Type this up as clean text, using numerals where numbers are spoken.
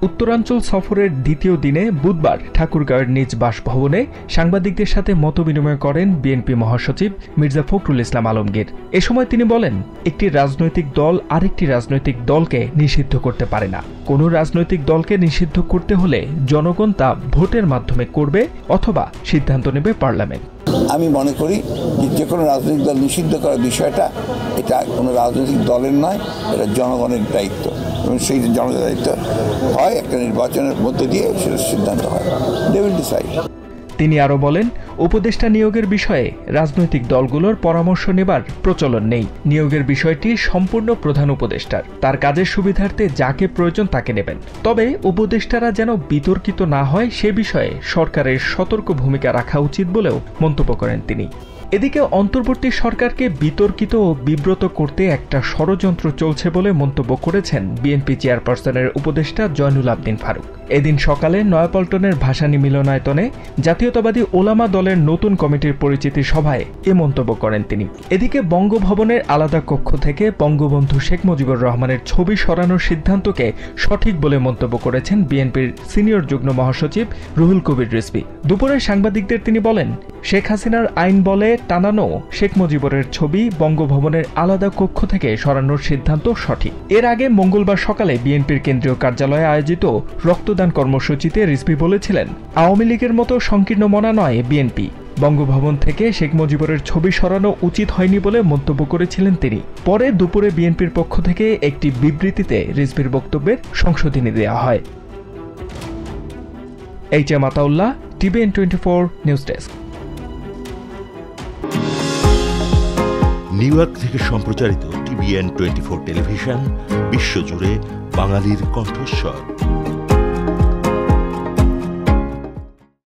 উত্তরাঞ্চল সফরের দ্বিতীয় দিনে বুধবার ঠাকুরগাঁওয়ের নিজ বাসভবনে সাংবাদিকদের সাথে মতবিনিময় করেন বিএনপি মহাসচিব মির্জা ফখরুল ইসলাম আলমগীর। এ সময় তিনি বলেন, একটি রাজনৈতিক দল আরেকটি রাজনৈতিক দলকে নিষিদ্ধ করতে পারে না। কোনো রাজনৈতিক দলকে নিষিদ্ধ করতে হলে জনগণ তা ভোটের মাধ্যমে করবে অথবা সিদ্ধান্ত নেবে পার্লামেন্ট। আমি মনে করি যে কোনো রাজনৈতিক দল নিষিদ্ধ করার বিষয়টা এটা কোনো রাজনৈতিক দলের নয়, এটা জনগণের দায়িত্ব এবং সেই জনগণের দায়িত্ব হয় একটা নির্বাচনের মধ্যে দিয়ে সেটা সিদ্ধান্ত হয়। They will decide. তিনি আরও বলেন, উপদেষ্টা নিয়োগের বিষয়ে রাজনৈতিক দলগুলোর পরামর্শ নেবার প্রচলন নেই। নিয়োগের বিষয়টি সম্পূর্ণ প্রধান উপদেষ্টার। তার কাজের সুবিধার্থে যাকে প্রয়োজন তাকে নেবেন। তবে উপদেষ্টারা যেন বিতর্কিত না হয় সে বিষয়ে সরকারের সতর্ক ভূমিকা রাখা উচিত বলেও মন্তব্য করেন তিনি। এদিকে অন্তর্বর্তী সরকারকে বিতর্কিত ও বিব্রত করতে একটা ষড়যন্ত্র চলছে বলে মন্তব্য করেছেন বিএনপি চেয়ারপারসনের উপদেষ্টা জয়নুল আবদিন ফারুক। এদিন সকালে নয়াপল্টনের ভাসানী মিলনায়তনে জাতীয়তাবাদী ওলামা দলের নতুন কমিটির পরিচিতি সভায় এ মন্তব্য করেন তিনি। এদিকে বঙ্গভবনের আলাদা কক্ষ থেকে বঙ্গবন্ধু শেখ মুজিবুর রহমানের ছবি সরানোর সিদ্ধান্তকে সঠিক বলে মন্তব্য করেছেন বিএনপির সিনিয়র যুগ্ম মহাসচিব রুহুল কবির রিজভী। দুপুরে সাংবাদিকদের তিনি বলেন, শেখ হাসিনার আইন বলে টানানো শেখ মুজিবুরের ছবি বঙ্গভবনের আলাদা কক্ষ থেকে সরানোর সিদ্ধান্ত সঠিক। এর আগে মঙ্গলবার সকালে বিএনপির কেন্দ্রীয় কার্যালয়ে আয়োজিত রক্তদান কর্মসূচিতে রিজভী বলেছিলেন, আওয়ামী লীগের মতো সংকীর্ণ মনা নয় বিএনপি। বঙ্গভবন থেকে শেখ মুজিবুরের ছবি সরানো উচিত হয়নি বলে মন্তব্য করেছিলেন তিনি। পরে দুপুরে বিএনপির পক্ষ থেকে একটি বিবৃতিতে রিজভীর বক্তব্যের সংশোধনী দেওয়া হয়। HM. Ataullah, TVN 24 news desk. New York থেকে সম্প্রচারিত টিভিএন 24 টেলিভিশন বিশ্বজুড়ে বাঙালির কণ্ঠস্বর।